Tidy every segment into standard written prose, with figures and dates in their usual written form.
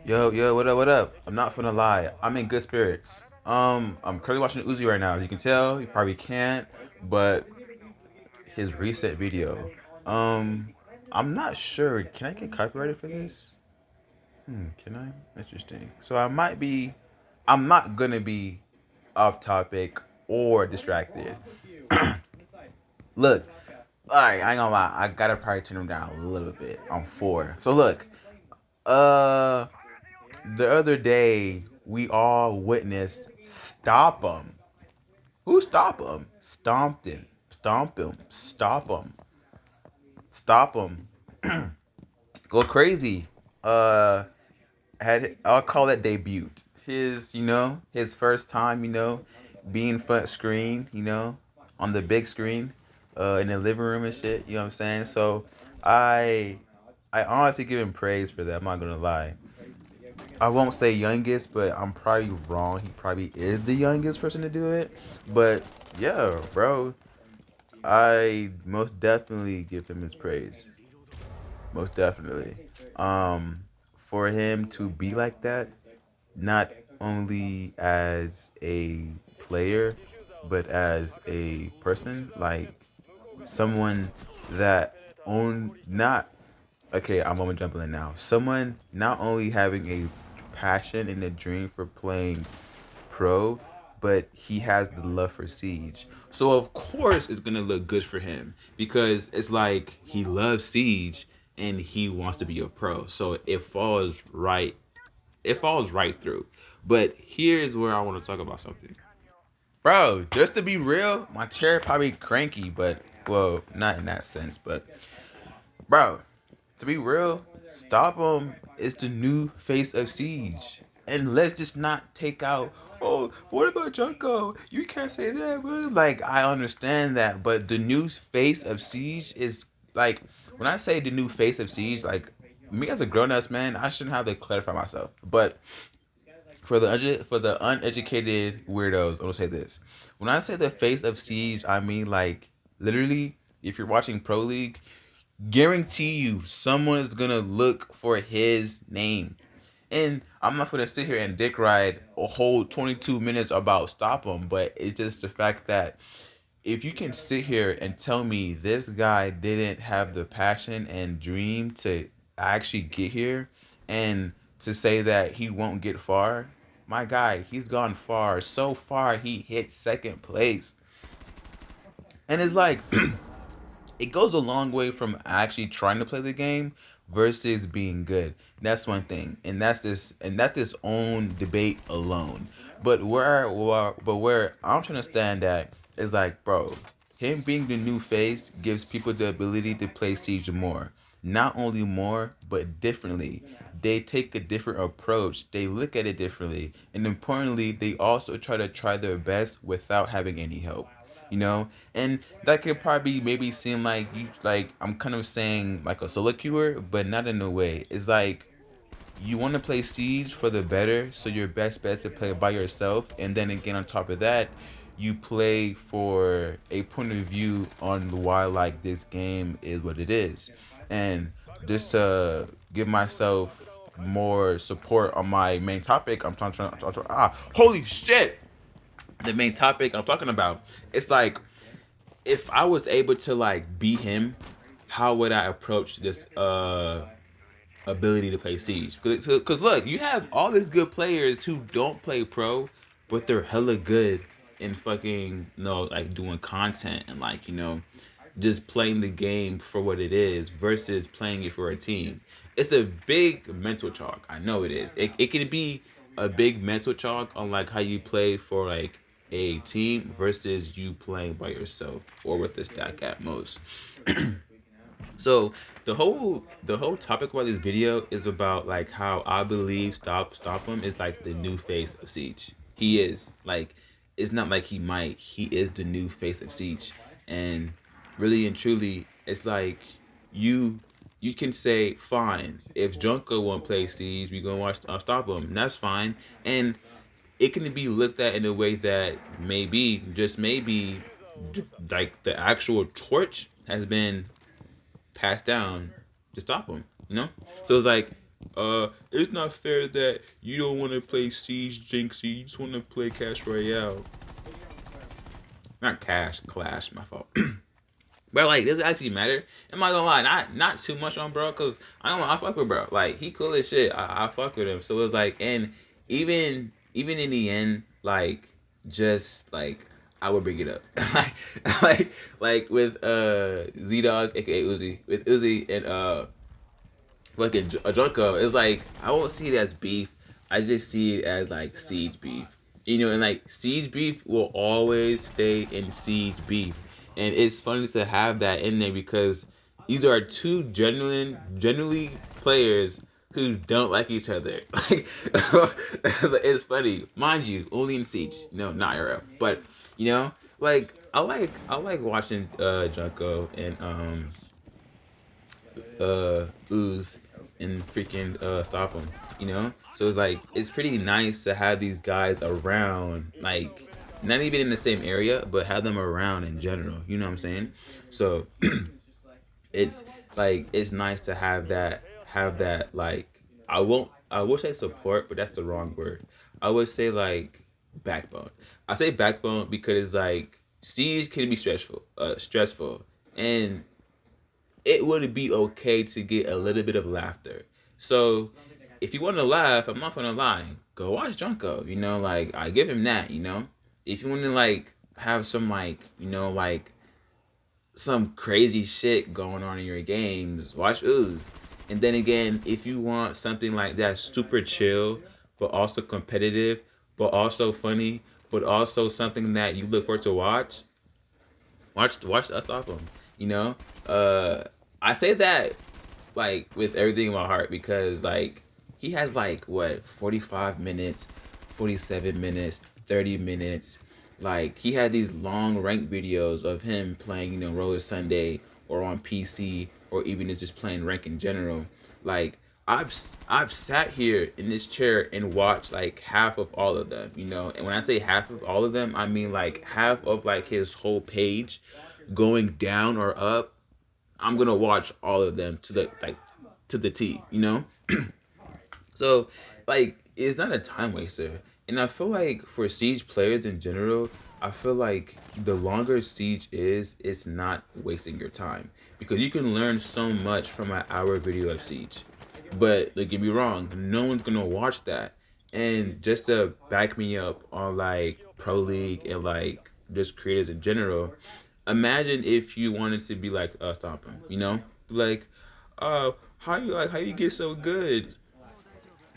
Yo, what up, what up? I'm not finna lie. I'm in good spirits. I'm currently watching Uzi right now. As you can tell, you probably can't, but his recent video. Um, I'm not sure. Can I get copyrighted for this? Can I? Interesting. So I'm not gonna be off topic or distracted. Look, alright, I ain't gonna lie. I gotta probably turn him down a little bit on four. So look, uh, the other day we all witnessed Stop 'em. Who stop him? Stomped him. Stomp him. Stop him. Stop him. Go crazy. Uh I'll call that debut. His first time, being front screen, on the big screen, in the living room and shit, you know what I'm saying? So I I honestly give him praise for that, I'm not gonna lie. I won't say youngest, but I'm probably wrong. He probably is the youngest person to do it. But yeah, bro, I most definitely give him his praise. Most definitely. Um, for him to be like that, not only as a player, but as a person, like someone that own not okay, I'm gonna jump in now. Someone not only having a passion and a dream for playing pro, but he has the love for Siege. So of course it's gonna look good for him because it's like he loves Siege and he wants to be a pro. So it falls right. It falls right through. But here's where I want to talk about something. Bro, just to be real, my chair probably cranky, but well, not in that sense, but bro, to be real, Stop 'em is the new face of Siege. And let's just not take out, oh, what about Junko? You can't say that. Bro. Like, I understand that, but the new face of Siege is like, when I say the new face of Siege, like, me as a grown ass man, I shouldn't have to clarify myself. But for the uneducated weirdos, I'm gonna say this. When I say the face of Siege, I mean like literally, if you're watching Pro League, guarantee you someone is gonna look for his name. And I'm not gonna sit here and dick ride a whole 22 minutes about Stop him, but it's just the fact that if you can sit here and tell me this guy didn't have the passion and dream to actually get here and to say that he won't get far, my guy, he's gone far. So far, he hit second place. And it's like, it goes a long way from actually trying to play the game versus being good. That's one thing, and that's its own debate alone. But where I'm trying to stand at is like, bro, him being the new face gives people the ability to play Siege more. Not only more, but differently. They take a different approach. They look at it differently, and importantly, they also try their best without having any help, and that could probably maybe seem like I'm kind of saying like a solo queue, but not in a way. It's like you want to play Siege for the better, so your best bet is to play by yourself, and then again on top of that, you play for a point of view on why like this game is what it is, and just to give myself more support on my main topic, I'm trying holy shit, the main topic I'm talking about. It's like if I was able to like beat him, how would I approach this ability to play Siege? Because look, you have all these good players who don't play pro, but they're hella good in fucking like doing content and like just playing the game for what it is versus playing it for a team. It's a big mental chalk. I know it is. It can be a big mental chalk on like how you play for like a team versus you playing by yourself or with the stack at most. So the whole topic about this video is about like how I believe Stop him is like the new face of Siege. He is like, it's not like he might. He is the new face of Siege, and really and truly, it's like you you can say fine if Junko won't play Siege, we gonna watch Stop him. And that's fine, and it can be looked at in a way that maybe just maybe like the actual torch has been passed down to stop him. So it's like It's not fair that you don't want to play Siege Jinxie, you just want to play Cash Royale. Not Clash, my fault. But like, does it actually matter? Am I gonna lie? Not too much on bro, cause I fuck with bro. Like he cool as shit. I fuck with him. So it's like, and even in the end, like just like I would bring it up, like with Z Dog, aka Uzi, with Uzi and fucking a Junko. It's like I won't see it as beef. I just see it as like siege beef. You know, and like siege beef will always stay in siege beef, and it's funny to have that in there because these are two genuinely players who don't like each other. Like it's funny, mind you, only in siege. No, not IRL, but you know, like I like watching Junko and ooze and freaking stop them, you know. So it's like it's pretty nice to have these guys around, like not even in the same area, but have them around in general. You know what I'm saying? So it's like it's nice to have that like I wish I support, but that's the wrong word. I would say like backbone. I say backbone because it's like siege can be stressful, and it would be okay to get a little bit of laughter. So if you want to laugh, I'm not gonna lie, go watch Junko. You know, like I give him that. You know, if you want to like have some like like some crazy shit going on in your games, watch Ooze. And then again, if you want something like that super chill, but also competitive, but also funny, but also something that you look forward to watch us off him. You know, I say that like with everything in my heart because like he has like what 45 minutes, 47 minutes, 30 minutes. Like he had these long ranked videos of him playing, Roller Sunday or on PC or even just playing rank in general. Like I've sat here in this chair and watched like half of all of them, And when I say half of all of them, I mean like half of like his whole page going down or up. I'm gonna watch all of them to the T. So like it's not a time waster. And I feel like for Siege players in general, I feel like the longer Siege is, it's not wasting your time. Because you can learn so much from an hour video of Siege. But don't get me wrong, no one's gonna watch that. And just to back me up on like Pro League and like just creators in general, imagine if you wanted to be like Stomping, Like, how you get so good?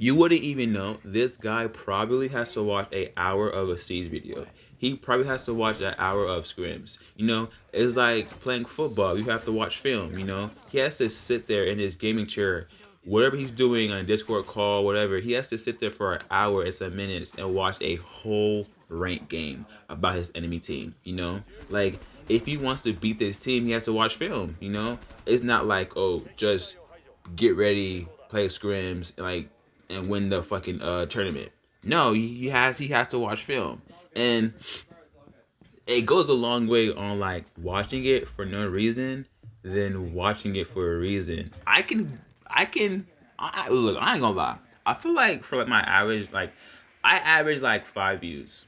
You wouldn't even know. This guy probably has to watch an hour of a Siege video. He probably has to watch an hour of scrims. It's like playing football. You have to watch film. He has to sit there in his gaming chair, whatever he's doing on a Discord call, whatever. He has to sit there for an hour and some minutes and watch a whole ranked game about his enemy team. Like if he wants to beat this team, he has to watch film. It's not like, oh, just get ready, play scrims, and win the fucking tournament. No, he has to watch film, and it goes a long way on like watching it for no reason than watching it for a reason. Look. I ain't gonna lie. I feel like for like my average, like I average like 5 views.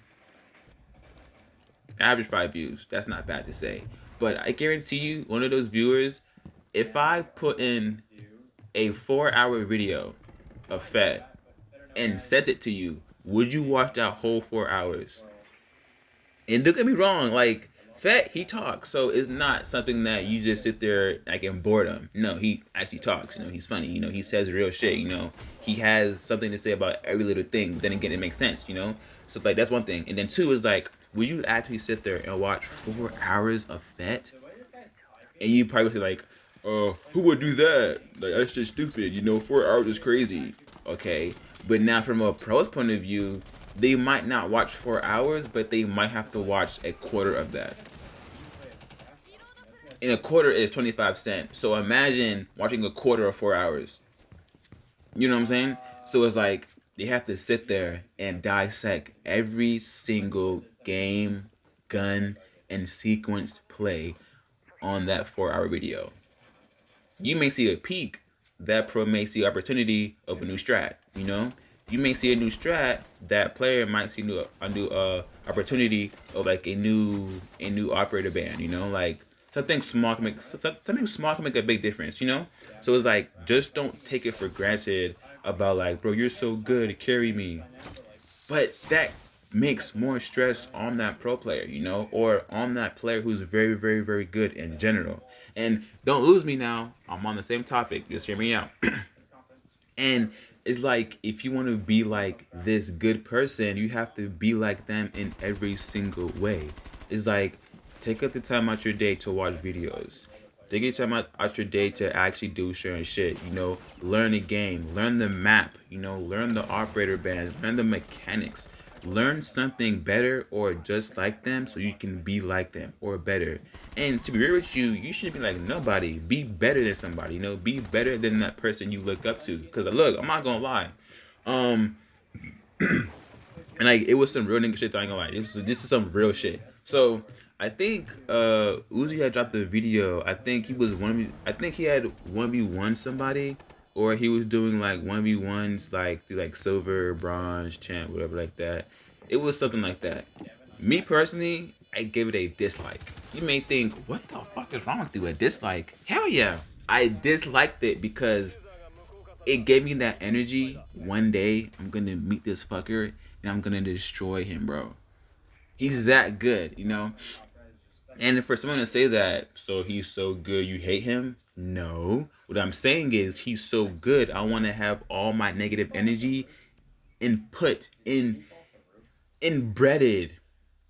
Average 5 views. That's not bad to say, but I guarantee you, one of those viewers, if I put in a 4 hour video of Fed and sent it to you, would you watch that whole 4 hours? And don't get me wrong, like Fett, he talks, so it's not something that you just sit there like in boredom. No, he actually talks. He's funny. He says real shit. He has something to say about every little thing. Then again, it makes sense. So like that's one thing. And then two is like, would you actually sit there and watch 4 hours of Fett? And you probably say like, who would do that? Like that's just stupid. 4 hours is crazy. Okay, but now from a pro's point of view, they might not watch 4 hours, but they might have to watch a quarter of that. And a quarter is 25 cents. So imagine watching a quarter of 4 hours. You know what I'm saying? So it's like they have to sit there and dissect every single game, gun, and sequence play on that 4 hour video. You may see a peak, that pro may see opportunity of a new strat. You know, you may see a new strat. That player might see a new opportunity of like a new operator band. You know, like something small can make a big difference. You know, so it's like just don't take it for granted about like, bro, you're so good, carry me. But that makes more stress on that pro player, you know, or on that player who's very, very, very good in general. And don't lose me now. I'm on the same topic. Just hear me out. And it's like if you want to be like this good person, you have to be like them in every single way. It's like take up the time out your day to watch videos. Take your time out your day to actually do certain shit. You know, learn the game, learn the map. You know, learn the operator bands, learn the mechanics. Learn something better or just like them so you can be like them or better. And to be real with you, you shouldn't be like nobody. Be better than somebody, you know, be better than that person you look up to. Cause look, I'm not gonna lie. Um and like it was some real nigga shit that I ain't gonna lie. This is some real shit. So I think Uzi had dropped the video. I think he was I think he had 1v1 somebody, or he was doing like 1v1s like through like silver, bronze, champ, whatever like that. It was something like that. Me personally, I give it a dislike. You may think, what the fuck is wrong with you? A dislike? Hell yeah. I disliked it because it gave me that energy. One day I'm gonna meet this fucker and I'm gonna destroy him, bro. He's that good, you know? And for someone to say that, so he's so good, you hate him? No. What I'm saying is he's so good, I want to have all my negative energy input inbreaded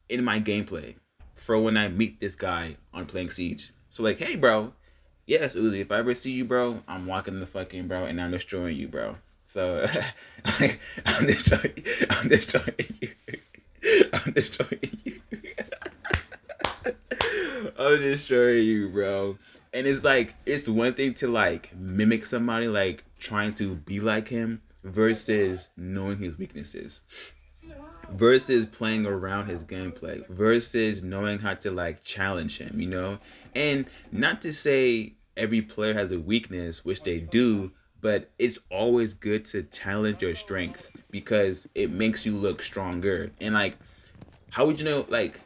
in my gameplay for when I meet this guy on playing Siege. So like, hey, bro, yes, Uzi, if I ever see you, bro, I'm walking the fucking bro, and I'm destroying you, bro. So I'm destroying, I'm destroying you. I'm destroying you. I'm destroying you, bro. And it's like it's one thing to like mimic somebody, like trying to be like him, versus knowing his weaknesses, versus playing around his gameplay, versus knowing how to like challenge him, you know? And not to say every player has a weakness, which they do, but it's always good to challenge your strength because it makes you look stronger. And like, how would you know, like,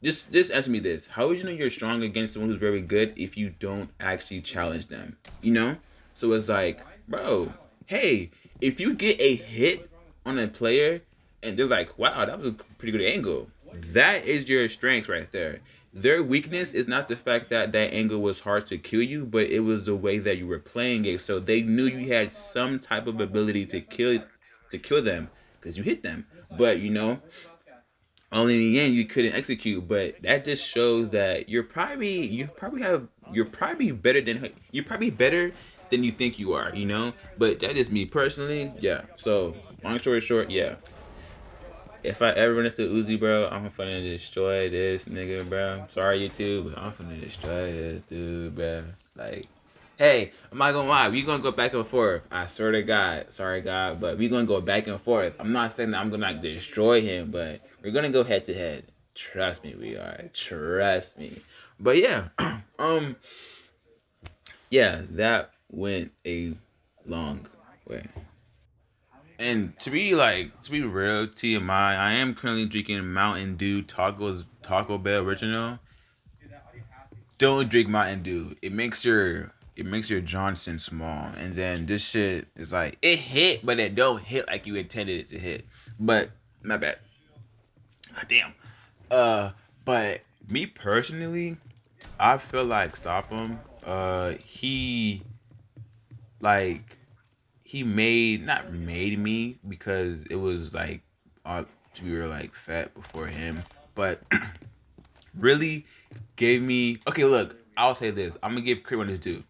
just answer me this. How would you know you're strong against someone who's very good if you don't actually challenge them? You know? So it's like, bro, hey, if you get a hit on a player and they're like, wow, that was a pretty good angle, that is your strength right there. Their weakness is not the fact that that angle was hard to kill you, but it was the way that you were playing it. So they knew you had some type of ability to kill them because you hit them. But you know, only in the end you couldn't execute. But that just shows that you're probably better than you think you are, you know. But that is me personally. Yeah, so long story short, yeah, if I ever run into Uzi, bro, I'm finna destroy this nigga, bro. Sorry, YouTube, but I'm finna destroy this dude, bro. Like, hey, I'm not gonna lie, we gonna go back and forth. I swear to God, sorry God, but we gonna go back and forth. I'm not saying that I'm gonna like destroy him, but we're gonna go head to head. Trust me, we are. Trust me. But yeah, yeah, that went a long way. And to be real, TMI, I am currently drinking Mountain Dew Taco Bell original. Don't drink Mountain Dew. It makes your Johnson small. And then this shit is like it hit, but it don't hit like you intended it to hit. But my bad. Damn. But me personally, I feel like Stop him. Like he made not made me because it was like we were like fat before him, but really gave me okay. Look, I'll say this. I'm gonna give credit when it's due.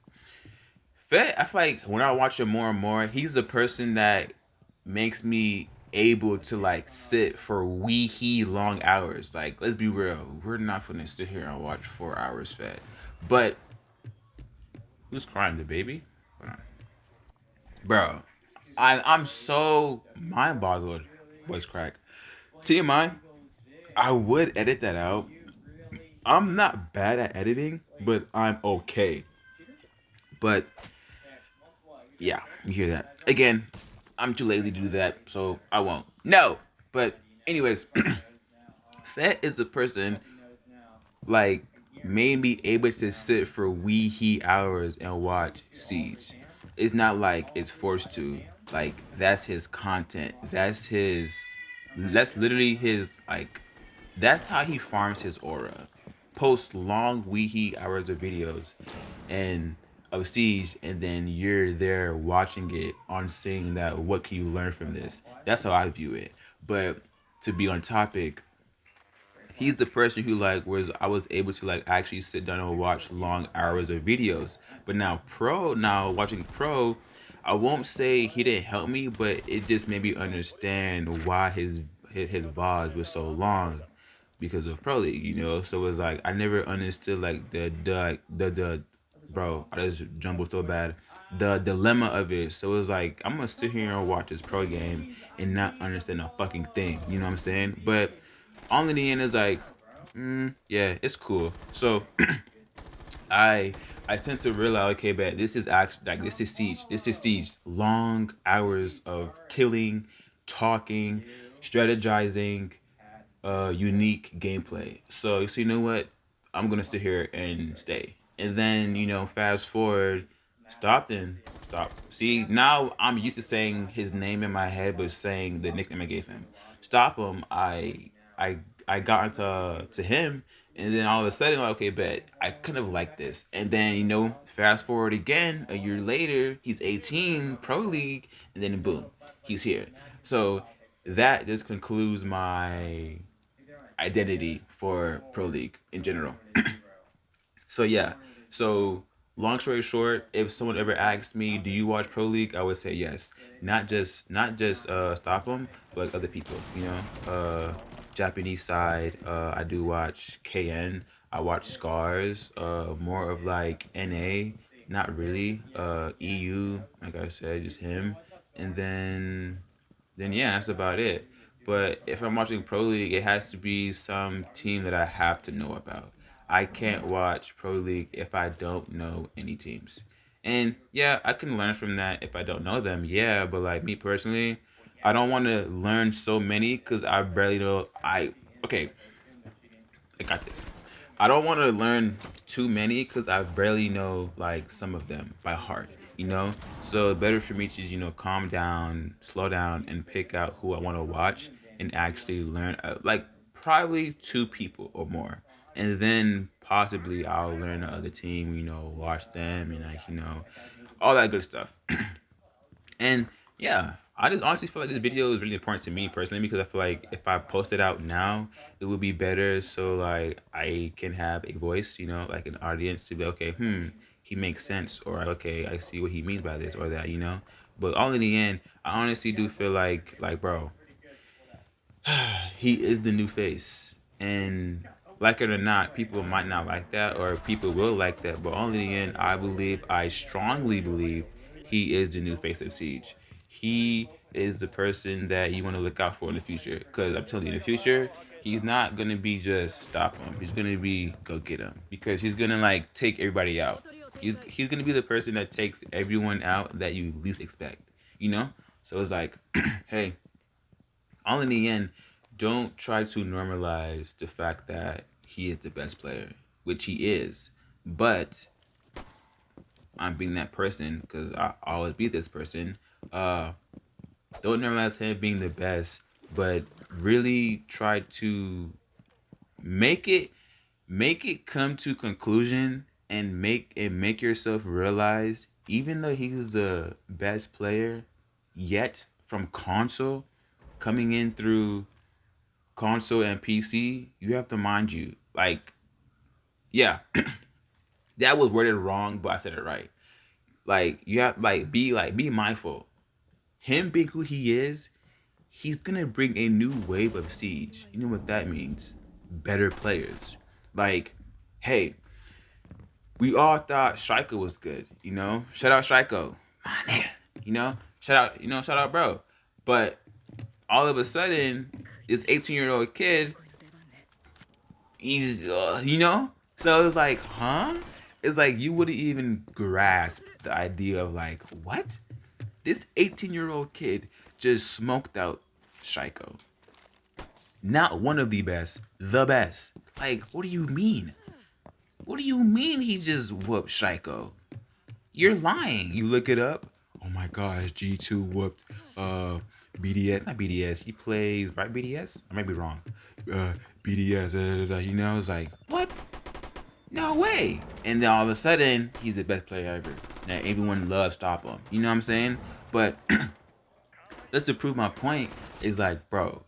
Fat, I feel like when I watch him more and more, he's the person that makes me able to like sit for wee he long hours. Like, let's be real, we're not gonna sit here and watch 4 hours Fat. But who's crying? The baby? Hold on. Bro, I'm so mind boggled. Voice crack. TMI, I would edit that out. I'm not bad at editing, but I'm okay. But Yeah, you hear that. Again, I'm too lazy to do that, so I won't. No! But, anyways, Fett is the person, like, made me able to sit for wee he hours and watch Siege. It's not like it's forced to. Like, that's his content. That's literally his, like, that's how he farms his aura. Post long wee hours of videos and of Siege, and then you're there watching it on seeing that what can you learn from this. That's how I view it. But to be on topic, he's the person who like was I was able to like actually sit down and watch long hours of videos. But now watching Pro, I won't say he didn't help me, but it just made me understand why his VODs was so long because of Pro League, you know. So it was like I never understood like the bro, I just jumbled so bad. The dilemma of it. So it was like I'm gonna sit here and watch this pro game and not understand a fucking thing. You know what I'm saying? But all in the end is like, yeah, it's cool. So I I tend to realize, okay, but this is actually like this is Siege. This is Siege. Long hours of killing, talking, strategizing, unique gameplay. So you know what? I'm gonna sit here and stay. And then, fast forward, stop then. Stop. See, now I'm used to saying his name in my head, but saying the nickname I gave him. Stop him. I I got into him, and then all of a sudden, like, okay, bet I kind of like this. And then fast forward again, a year later, he's 18, pro league, and then boom, he's here. So that just concludes my identity for pro league in general. So yeah. So long story short, if someone ever asked me, "Do you watch Pro League?" I would say yes. Not just Stop them, but other people. Japanese side. I do watch KN. I watch Scars. More of like NA. Not really. EU. Like I said, just him. And then yeah, that's about it. But if I'm watching Pro League, it has to be some team that I have to know about. I can't watch Pro League if I don't know any teams. And yeah, I can learn from that if I don't know them. Yeah, but like me personally, I don't want to learn so many because I barely know. Okay, I got this. I don't want to learn too many because I barely know like some of them by heart. So better for me to calm down, slow down, and pick out who I want to watch and actually learn. Like probably two people or more, and then possibly I'll learn the other team. Watch them and like all that good stuff. And yeah, I just honestly feel like this video is really important to me personally because I feel like if I post it out now, it would be better so like I can have a voice, like an audience to be okay, he makes sense, or okay, I see what he means by this or that. But all in the end, I honestly do feel like bro, he is the new face. And like it or not, people might not like that or people will like that. But only in the end, I strongly believe he is the new face of Siege. He is the person that you want to look out for in the future. Because I'm telling you, in the future, he's not going to be just stop him. He's going to be go get him. Because he's going to like take everybody out. He's going to be the person that takes everyone out that you least expect. You know? So it's like, hey, all in the end, don't try to normalize the fact that he is the best player, which he is. But I'm being that person because I always be this person. Uh, don't normalize him being the best, but really try to make it come to conclusion and make yourself realize even though he's the best player yet from console coming in through console and PC, you have to mind you. Like, yeah, that was worded wrong, but I said it right. Like, you have be mindful. Him being who he is, he's gonna bring a new wave of Siege. You know what that means? Better players. Like, hey, we all thought Striker was good. Shout out Striker, my nigga. Shout out, bro. But all of a sudden, this 18-year-old kid he's. So it's like, huh? It's like you wouldn't even grasp the idea of like, what? This 18-year-old kid just smoked out Shiko. Not one of the best, the best. Like, what do you mean? What do you mean he just whooped Shiko? You're lying. You look it up. Oh my gosh, G2 whooped BDS. Not BDS. He plays, right, BDS? I might be wrong. BDS, you know, it's like, what? No way. And then all of a sudden, he's the best player ever. Now everyone loves Stop him. You know what I'm saying? But just to prove my point, is like, bro,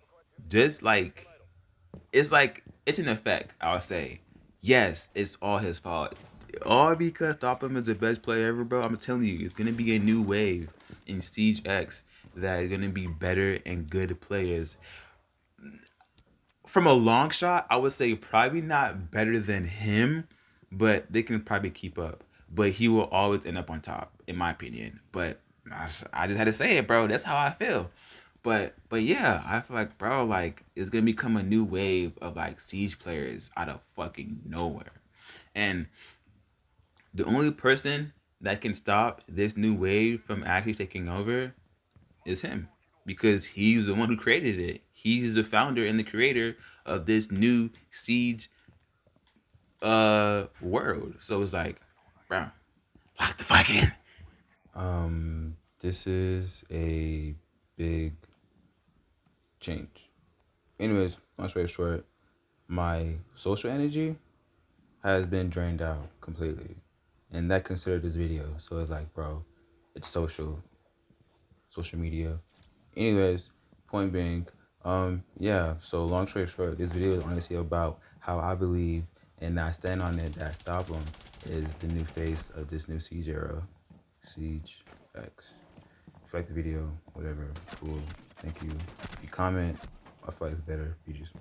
just like it's an effect, I'll say. Yes, it's all his fault. All because Stopham is the best player ever, bro. I'm telling you, it's gonna be a new wave in Siege X that is gonna be better and good players. From a long shot, I would say probably not better than him, but they can probably keep up. But he will always end up on top, in my opinion. But I just had to say it, bro. That's how I feel. But yeah, I feel like, bro, like it's gonna become a new wave of like Siege players out of fucking nowhere. And the only person that can stop this new wave from actually taking over is him, because he's the one who created it. He's the founder and the creator of this new Siege world. So it's like, bro, lock the fuck in. This is a big change. Anyways, long story short, my social energy has been drained out completely. And that considered this video. So it's like, bro, it's social media. Anyways, point being, yeah, so long story short, this video is honestly about how I believe and I stand on it that Stop 'em is the new face of this new Siege era. Siege X. If you like the video, whatever, cool. Thank you. If you comment, I feel like it's better. You just